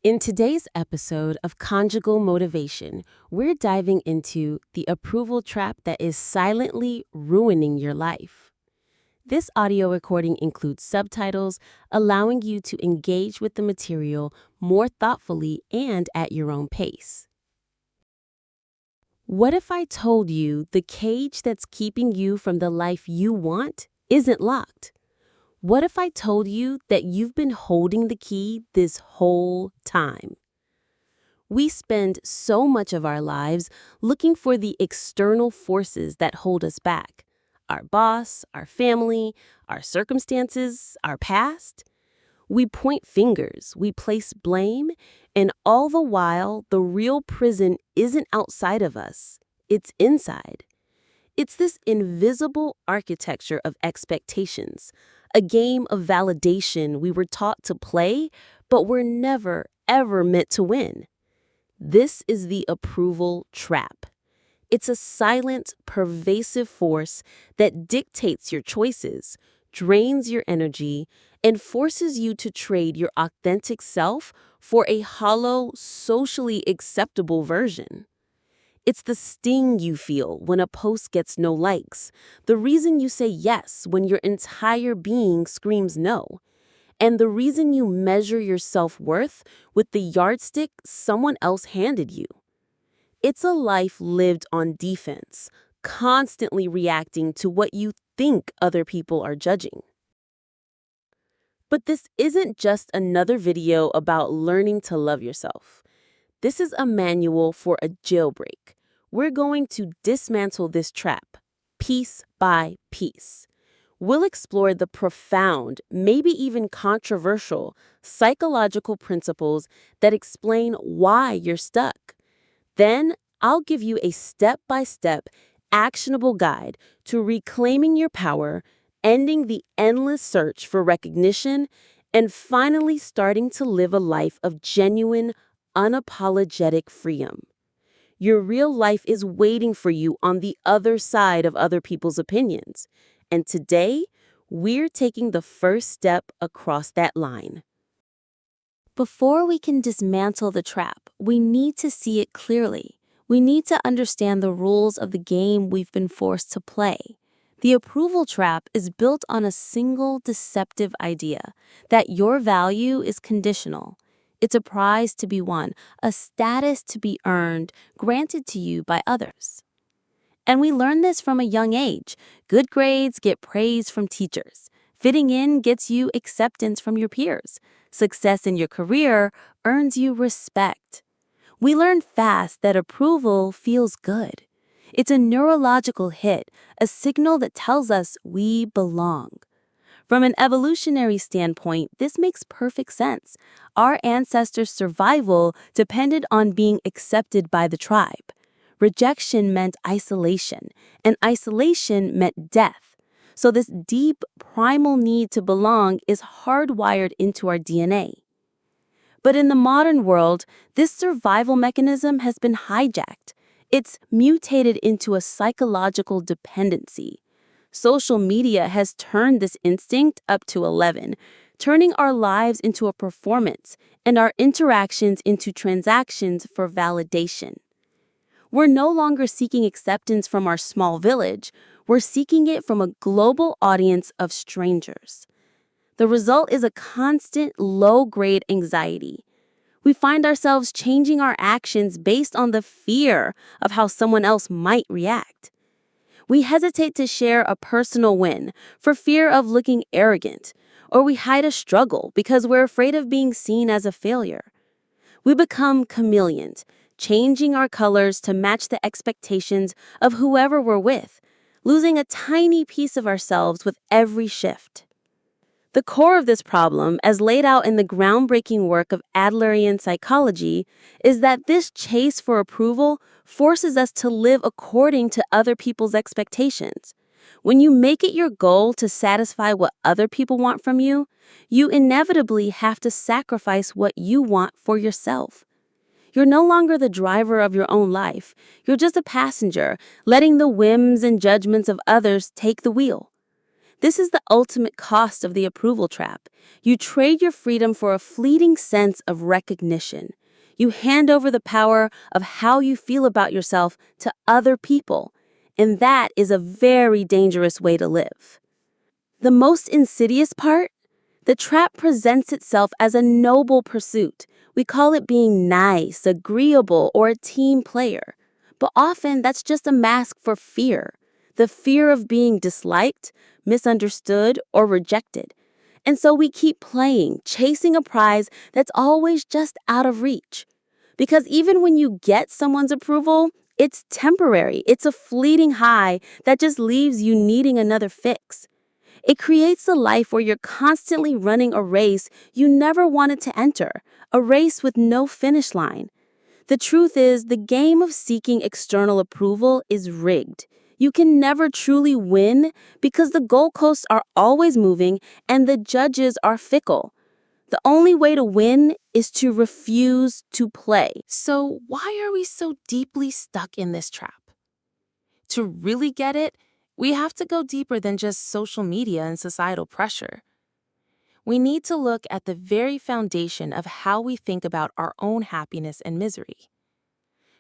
In today's episode of Conjugal Motivation, we're diving into the approval trap that is silently ruining your life. This audio recording includes subtitles, allowing you to engage with the material more thoughtfully and at your own pace. What if I told you the cage that's keeping you from the life you want isn't locked? What if I told you that you've been holding the key this whole time? We spend so much of our lives looking for the external forces that hold us back. Our boss, our family, our circumstances, our past. We point fingers, we place blame, and all the while, the real prison isn't outside of us, it's inside. It's this invisible architecture of expectations, a game of validation we were taught to play, but we're never, ever meant to win. This is the approval trap. It's a silent, pervasive force that dictates your choices, drains your energy, and forces you to trade your authentic self for a hollow, socially acceptable version. It's the sting you feel when a post gets no likes, the reason you say yes when your entire being screams no, and the reason you measure your self-worth with the yardstick someone else handed you. It's a life lived on defense, constantly reacting to what you think other people are judging. But this isn't just another video about learning to love yourself. This is a manual for a jailbreak. We're going to dismantle this trap, piece by piece. We'll explore the profound, maybe even controversial, psychological principles that explain why you're stuck. Then, I'll give you a step-by-step, actionable guide to reclaiming your power, ending the endless search for recognition, and finally starting to live a life of genuine, unapologetic freedom. Your real life is waiting for you on the other side of other people's opinions. And today, we're taking the first step across that line. Before we can dismantle the trap, we need to see it clearly. We need to understand the rules of the game we've been forced to play. The approval trap is built on a single deceptive idea that your value is conditional. It's a prize to be won, a status to be earned, granted to you by others. And we learn this from a young age. Good grades get praise from teachers. Fitting in gets you acceptance from your peers. Success in your career earns you respect. We learn fast that approval feels good. It's a neurological hit, a signal that tells us we belong. From an evolutionary standpoint, this makes perfect sense. Our ancestors' survival depended on being accepted by the tribe. Rejection meant isolation, and isolation meant death. So this deep, primal need to belong is hardwired into our DNA. But in the modern world, this survival mechanism has been hijacked. It's mutated into a psychological dependency. Social media has turned this instinct up to 11, turning our lives into a performance and our interactions into transactions for validation. We're no longer seeking acceptance from our small village, we're seeking it from a global audience of strangers. The result is a constant low-grade anxiety. We find ourselves changing our actions based on the fear of how someone else might react. We hesitate to share a personal win for fear of looking arrogant, or we hide a struggle because we're afraid of being seen as a failure. We become chameleons, changing our colors to match the expectations of whoever we're with, losing a tiny piece of ourselves with every shift. The core of this problem, as laid out in the groundbreaking work of Adlerian psychology, is that this chase for approval forces us to live according to other people's expectations. When you make it your goal to satisfy what other people want from you, you inevitably have to sacrifice what you want for yourself. You're no longer the driver of your own life. You're just a passenger, letting the whims and judgments of others take the wheel. This is the ultimate cost of the approval trap. You trade your freedom for a fleeting sense of recognition. You hand over the power of how you feel about yourself to other people. And that is a very dangerous way to live. The most insidious part? The trap presents itself as a noble pursuit. We call it being nice, agreeable, or a team player. But often that's just a mask for fear. The fear of being disliked, misunderstood, or rejected. And so we keep playing, chasing a prize that's always just out of reach. Because even when you get someone's approval, it's temporary. It's a fleeting high that just leaves you needing another fix. It creates a life where you're constantly running a race you never wanted to enter, a race with no finish line. The truth is, the game of seeking external approval is rigged. You can never truly win because the goalposts are always moving and the judges are fickle. The only way to win is to refuse to play. So, why are we so deeply stuck in this trap? To really get it, we have to go deeper than just social media and societal pressure. We need to look at the very foundation of how we think about our own happiness and misery.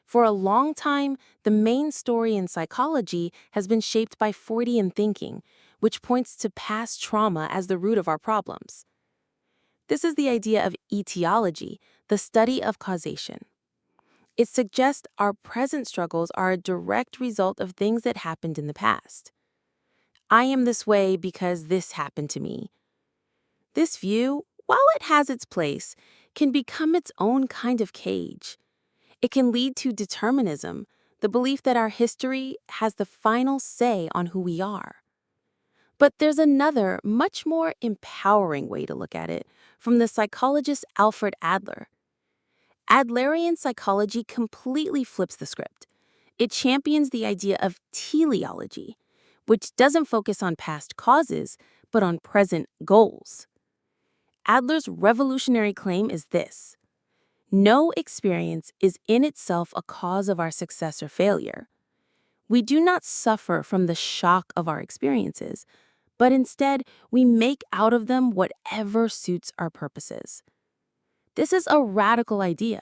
For a long time, the main story in psychology has been shaped by Freudian thinking, which points to past trauma as the root of our problems. This is the idea of etiology, the study of causation. It suggests our present struggles are a direct result of things that happened in the past. I am this way because this happened to me. This view, while it has its place, can become its own kind of cage. It can lead to determinism, the belief that our history has the final say on who we are. But there's another, much more empowering way to look at it from the psychologist Alfred Adler. Adlerian psychology completely flips the script. It champions the idea of teleology, which doesn't focus on past causes, but on present goals. Adler's revolutionary claim is this: no experience is in itself a cause of our success or failure. We do not suffer from the shock of our experiences, but instead we make out of them whatever suits our purposes. This is a radical idea.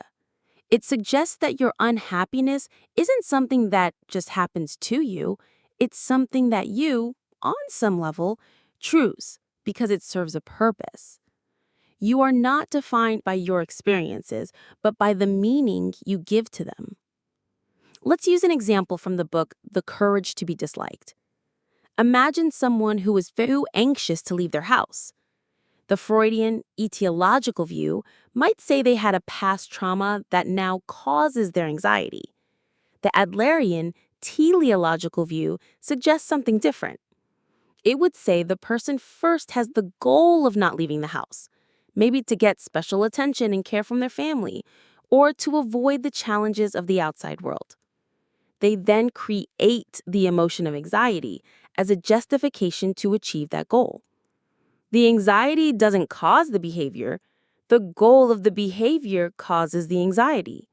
It suggests that your unhappiness isn't something that just happens to you, it's something that you, on some level, choose because it serves a purpose. You are not defined by your experiences, but by the meaning you give to them. Let's use an example from the book The Courage to be Disliked. Imagine someone who is too anxious to leave their house. The Freudian etiological view might say they had a past trauma that now causes their anxiety. The Adlerian teleological view suggests something different. It would say the person first has the goal of not leaving the house, maybe to get special attention and care from their family, or to avoid the challenges of the outside world. They then create the emotion of anxiety as a justification to achieve that goal. The anxiety doesn't cause the behavior. The goal of the behavior causes the anxiety.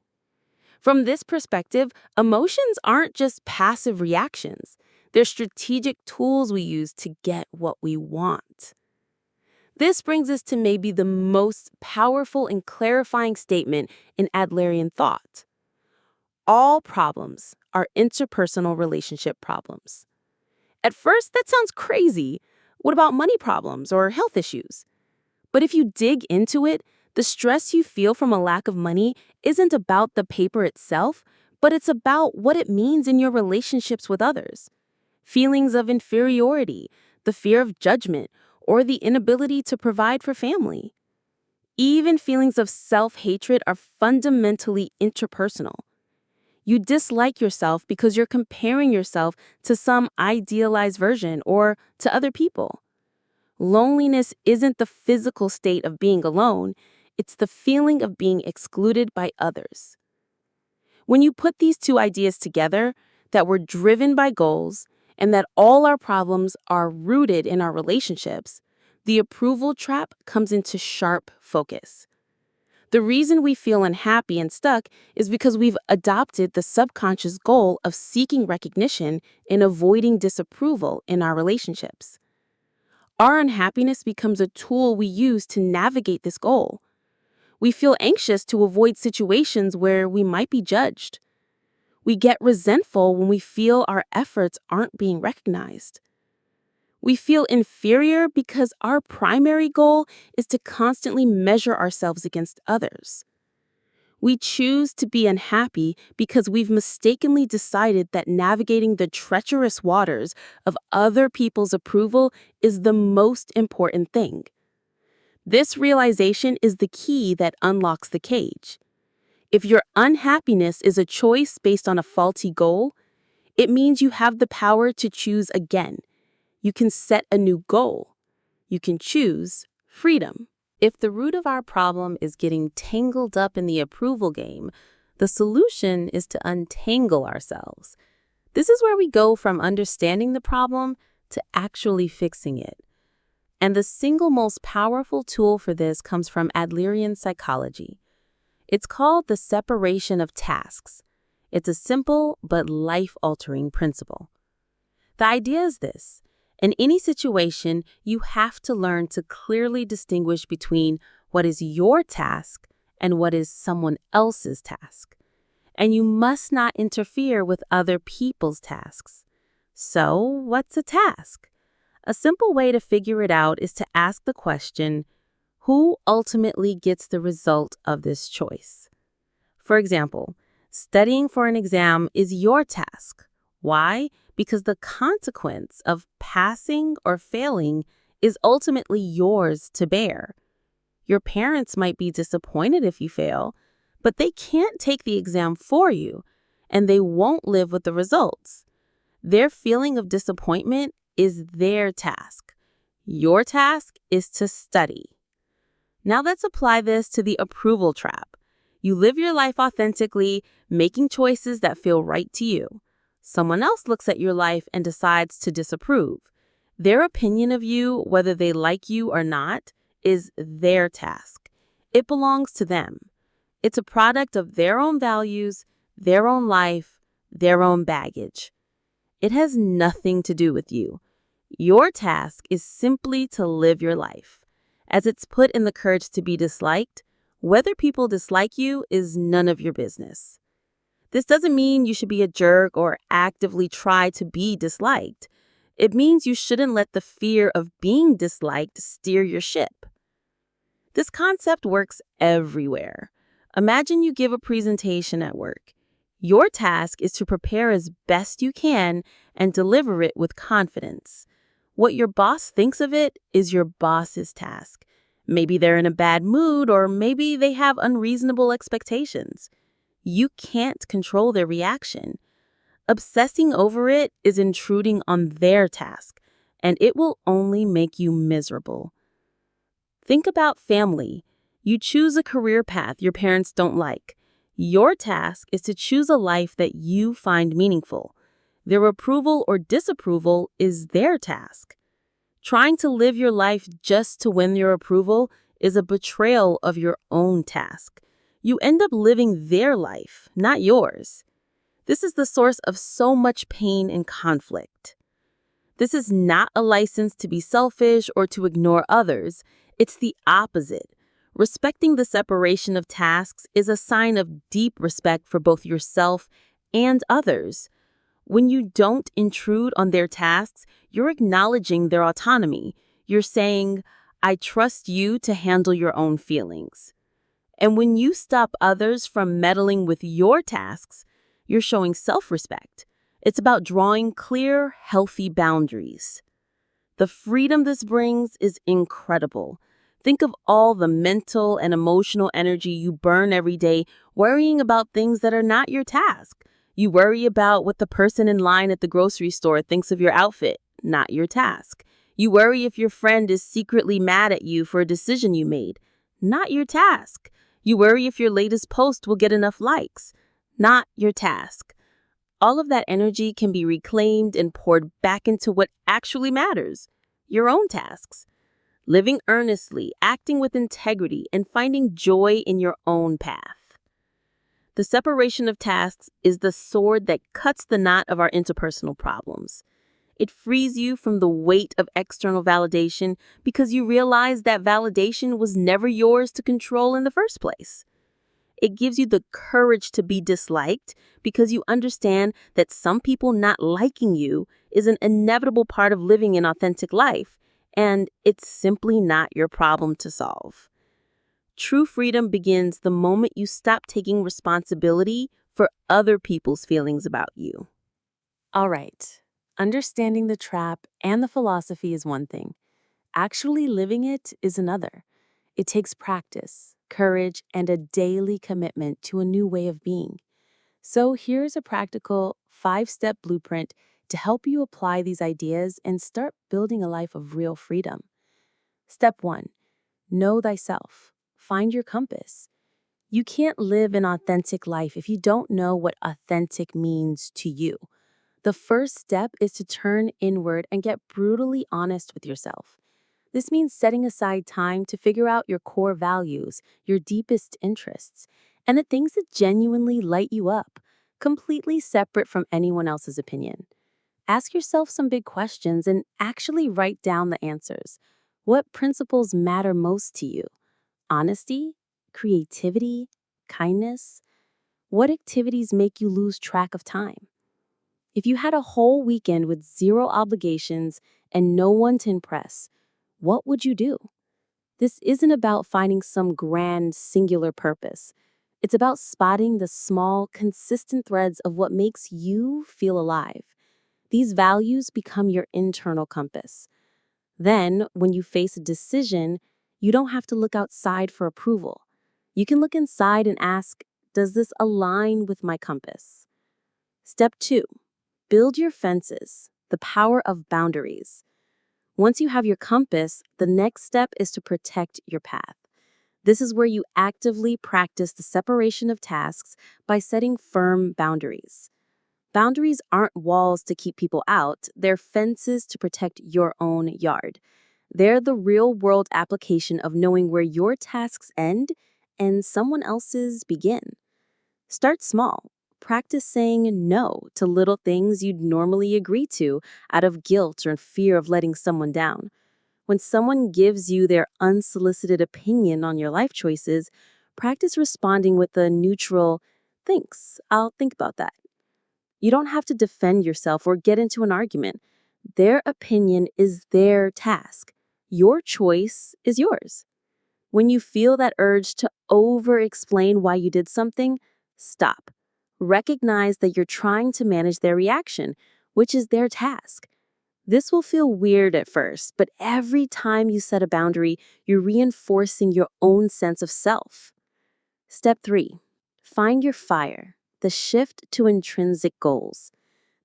From this perspective, emotions aren't just passive reactions. They're strategic tools we use to get what we want. This brings us to maybe the most powerful and clarifying statement in Adlerian thought. All problems are interpersonal relationship problems. At first, that sounds crazy. What about money problems or health issues? But if you dig into it, the stress you feel from a lack of money isn't about the paper itself, but it's about what it means in your relationships with others. Feelings of inferiority, the fear of judgment, or the inability to provide for family. Even feelings of self-hatred are fundamentally interpersonal. You dislike yourself because you're comparing yourself to some idealized version or to other people. Loneliness isn't the physical state of being alone, it's the feeling of being excluded by others. When you put these two ideas together, that we're driven by goals and that all our problems are rooted in our relationships, the approval trap comes into sharp focus. The reason we feel unhappy and stuck is because we've adopted the subconscious goal of seeking recognition and avoiding disapproval in our relationships. Our unhappiness becomes a tool we use to navigate this goal. We feel anxious to avoid situations where we might be judged. We get resentful when we feel our efforts aren't being recognized. We feel inferior because our primary goal is to constantly measure ourselves against others. We choose to be unhappy because we've mistakenly decided that navigating the treacherous waters of other people's approval is the most important thing. This realization is the key that unlocks the cage. If your unhappiness is a choice based on a faulty goal, it means you have the power to choose again. You can set a new goal. You can choose freedom. If the root of our problem is getting tangled up in the approval game, the solution is to untangle ourselves. This is where we go from understanding the problem to actually fixing it. And the single most powerful tool for this comes from Adlerian psychology. It's called the separation of tasks. It's a simple but life-altering principle. The idea is this. In any situation, you have to learn to clearly distinguish between what is your task and what is someone else's task. And you must not interfere with other people's tasks. So, what's a task? A simple way to figure it out is to ask the question, who ultimately gets the result of this choice? For example, studying for an exam is your task. Why? Because the consequence of passing or failing is ultimately yours to bear. Your parents might be disappointed if you fail, but they can't take the exam for you, and they won't live with the results. Their feeling of disappointment is their task. Your task is to study. Now let's apply this to the approval trap. You live your life authentically, making choices that feel right to you. Someone else looks at your life and decides to disapprove. Their opinion of you, whether they like you or not, is their task. It belongs to them. It's a product of their own values, their own life, their own baggage. It has nothing to do with you. Your task is simply to live your life. As it's put in the Courage to be Disliked, whether people dislike you is none of your business. This doesn't mean you should be a jerk or actively try to be disliked. It means you shouldn't let the fear of being disliked steer your ship. This concept works everywhere. Imagine you give a presentation at work. Your task is to prepare as best you can and deliver it with confidence. What your boss thinks of it is your boss's task. Maybe they're in a bad mood, or maybe they have unreasonable expectations. You can't control their reaction. Obsessing over it is intruding on their task, and it will only make you miserable. Think about family. You choose a career path your parents don't like. Your task is to choose a life that you find meaningful. Their approval or disapproval is their task. Trying to live your life just to win your approval is a betrayal of your own task. You end up living their life, not yours. This is the source of so much pain and conflict. This is not a license to be selfish or to ignore others. It's the opposite. Respecting the separation of tasks is a sign of deep respect for both yourself and others. When you don't intrude on their tasks, you're acknowledging their autonomy. You're saying, I trust you to handle your own feelings. And when you stop others from meddling with your tasks, you're showing self-respect. It's about drawing clear, healthy boundaries. The freedom this brings is incredible. Think of all the mental and emotional energy you burn every day worrying about things that are not your task. You worry about what the person in line at the grocery store thinks of your outfit, not your task. You worry if your friend is secretly mad at you for a decision you made, not your task. You worry if your latest post will get enough likes, not your task. All of that energy can be reclaimed and poured back into what actually matters, your own tasks. Living earnestly, acting with integrity, and finding joy in your own path. The separation of tasks is the sword that cuts the knot of our interpersonal problems. It frees you from the weight of external validation because you realize that validation was never yours to control in the first place. It gives you the courage to be disliked because you understand that some people not liking you is an inevitable part of living an authentic life, and it's simply not your problem to solve. True freedom begins the moment you stop taking responsibility for other people's feelings about you. All right, understanding the trap and the philosophy is one thing. Actually living it is another. It takes practice, courage, and a daily commitment to a new way of being. So here's a practical 5-step blueprint to help you apply these ideas and start building a life of real freedom. Step 1. Know thyself. Find your compass. You can't live an authentic life if you don't know what authentic means to you. The first step is to turn inward and get brutally honest with yourself. This means setting aside time to figure out your core values, your deepest interests, and the things that genuinely light you up, completely separate from anyone else's opinion. Ask yourself some big questions and actually write down the answers. What principles matter most to you? Honesty? Creativity? Kindness? What activities make you lose track of time? If you had a whole weekend with zero obligations and no one to impress, what would you do? This isn't about finding some grand, singular purpose. It's about spotting the small, consistent threads of what makes you feel alive. These values become your internal compass. Then, when you face a decision, you don't have to look outside for approval. You can look inside and ask, does this align with my compass? Step 2. Build your fences, the power of boundaries. Once you have your compass, the next step is to protect your path. This is where you actively practice the separation of tasks by setting firm boundaries. Boundaries aren't walls to keep people out, they're fences to protect your own yard. They're the real-world application of knowing where your tasks end and someone else's begin. Start small. Practice saying no to little things you'd normally agree to out of guilt or fear of letting someone down. When someone gives you their unsolicited opinion on your life choices, practice responding with a neutral, thanks, I'll think about that. You don't have to defend yourself or get into an argument. Their opinion is their task. Your choice is yours. When you feel that urge to over-explain why you did something, stop. Recognize that you're trying to manage their reaction, which is their task. This will feel weird at first, but every time you set a boundary, you're reinforcing your own sense of self. Step 3. Find your fire, the shift to intrinsic goals.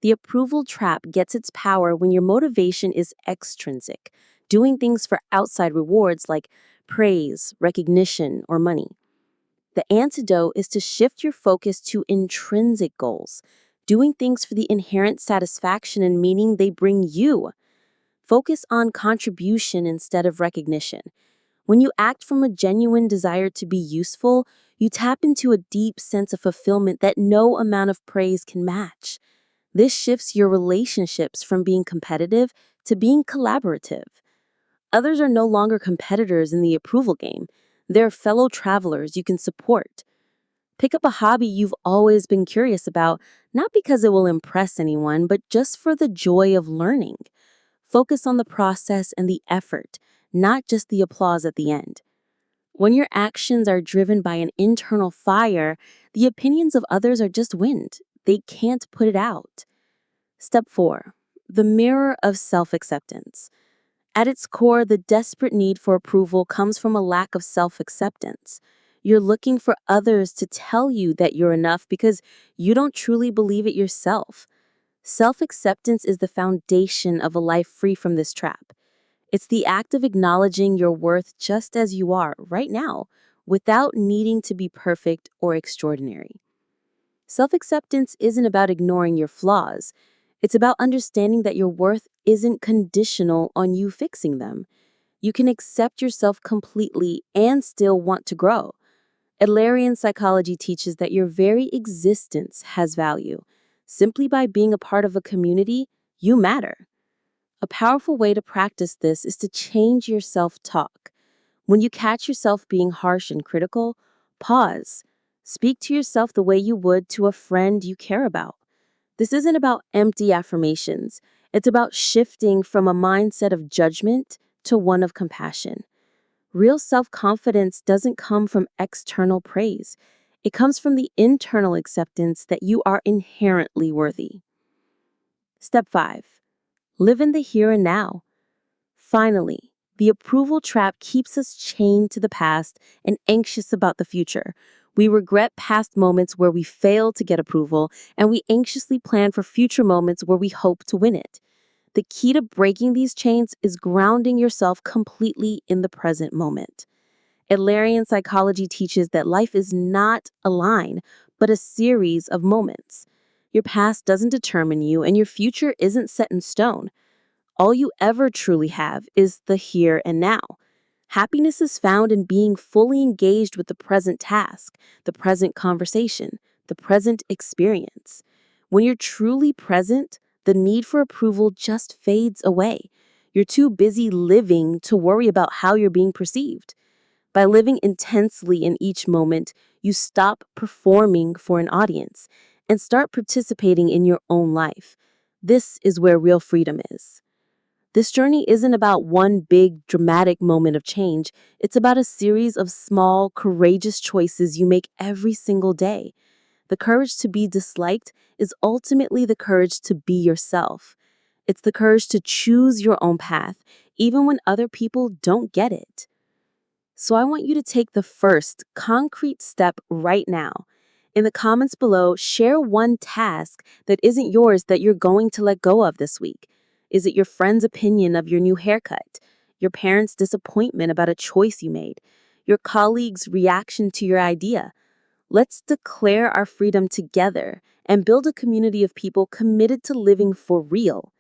The approval trap gets its power when your motivation is extrinsic, doing things for outside rewards like praise, recognition, or money. The antidote is to shift your focus to intrinsic goals, doing things for the inherent satisfaction and meaning they bring you. Focus on contribution instead of recognition. When you act from a genuine desire to be useful, you tap into a deep sense of fulfillment that no amount of praise can match. This shifts your relationships from being competitive to being collaborative. Others are no longer competitors in the approval game. They're fellow travelers you can support. Pick up a hobby you've always been curious about, not because it will impress anyone, but just for the joy of learning. Focus on the process and the effort, not just the applause at the end. When your actions are driven by an internal fire, the opinions of others are just wind. They can't put it out. Step 4. The mirror of self-acceptance. At its core, the desperate need for approval comes from a lack of self-acceptance. You're looking for others to tell you that you're enough because you don't truly believe it yourself. Self-acceptance is the foundation of a life free from this trap. It's the act of acknowledging your worth just as you are right now, without needing to be perfect or extraordinary. Self-acceptance isn't about ignoring your flaws. It's about understanding that your worth isn't conditional on you fixing them. You can accept yourself completely and still want to grow. Adlerian psychology teaches that your very existence has value. Simply by being a part of a community, you matter. A powerful way to practice this is to change your self-talk. When you catch yourself being harsh and critical, pause. Speak to yourself the way you would to a friend you care about. This isn't about empty affirmations. It's about shifting from a mindset of judgment to one of compassion. Real self-confidence doesn't come from external praise. It comes from the internal acceptance that you are inherently worthy. Step 5. Live in the here and now. Finally, the approval trap keeps us chained to the past and anxious about the future. We regret past moments where we failed to get approval, and we anxiously plan for future moments where we hope to win it. The key to breaking these chains is grounding yourself completely in the present moment. Adlerian psychology teaches that life is not a line, but a series of moments. Your past doesn't determine you, and your future isn't set in stone. All you ever truly have is the here and now. Happiness is found in being fully engaged with the present task, the present conversation, the present experience. When you're truly present, the need for approval just fades away. You're too busy living to worry about how you're being perceived. By living intensely in each moment, you stop performing for an audience and start participating in your own life. This is where real freedom is. This journey isn't about one big, dramatic moment of change. It's about a series of small, courageous choices you make every single day. The courage to be disliked is ultimately the courage to be yourself. It's the courage to choose your own path, even when other people don't get it. So I want you to take the first concrete step right now. In the comments below, share one task that isn't yours that you're going to let go of this week. Is it your friend's opinion of your new haircut? Your parents' disappointment about a choice you made? Your colleague's reaction to your idea? Let's declare our freedom together and build a community of people committed to living for real.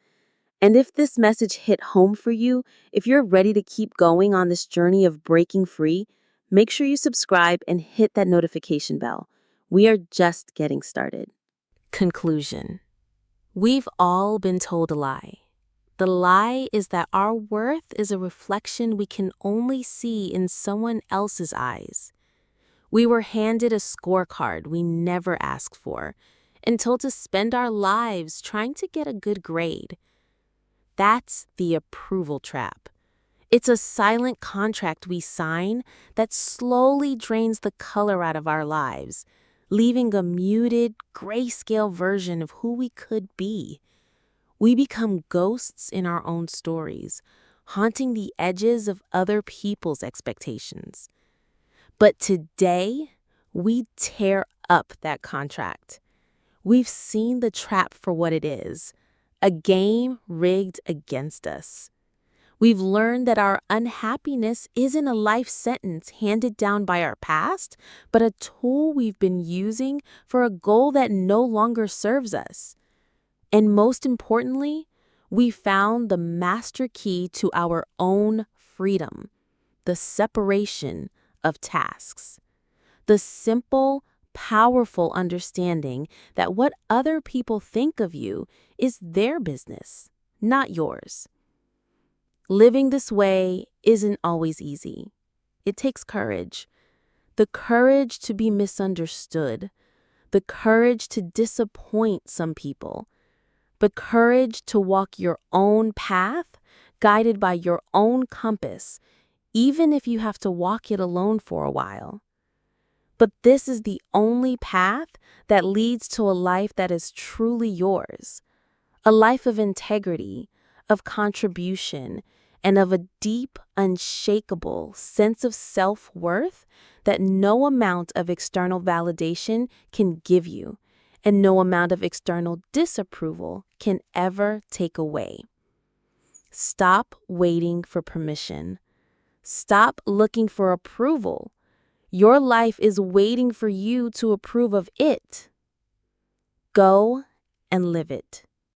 And if this message hit home for you, if you're ready to keep going on this journey of breaking free, make sure you subscribe and hit that notification bell. We are just getting started. Conclusion. We've all been told a lie. The lie is that our worth is a reflection we can only see in someone else's eyes. We were handed a scorecard we never asked for and told to spend our lives trying to get a good grade. That's the approval trap. It's a silent contract we sign that slowly drains the color out of our lives, leaving a muted, grayscale version of who we could be. We become ghosts in our own stories, haunting the edges of other people's expectations. But today, we tear up that contract. We've seen the trap for what it is, a game rigged against us. We've learned that our unhappiness isn't a life sentence handed down by our past, but a tool we've been using for a goal that no longer serves us. And most importantly, we found the master key to our own freedom, the separation of tasks. The simple, powerful understanding that what other people think of you is their business, not yours. Living this way isn't always easy. It takes courage. The courage to be misunderstood, the courage to disappoint some people, but courage to walk your own path, guided by your own compass, even if you have to walk it alone for a while. But this is the only path that leads to a life that is truly yours, a life of integrity, of contribution, and of a deep, unshakable sense of self-worth that no amount of external validation can give you, and no amount of external disapproval can ever take away. Stop waiting for permission. Stop looking for approval. Your life is waiting for you to approve of it. Go and live it.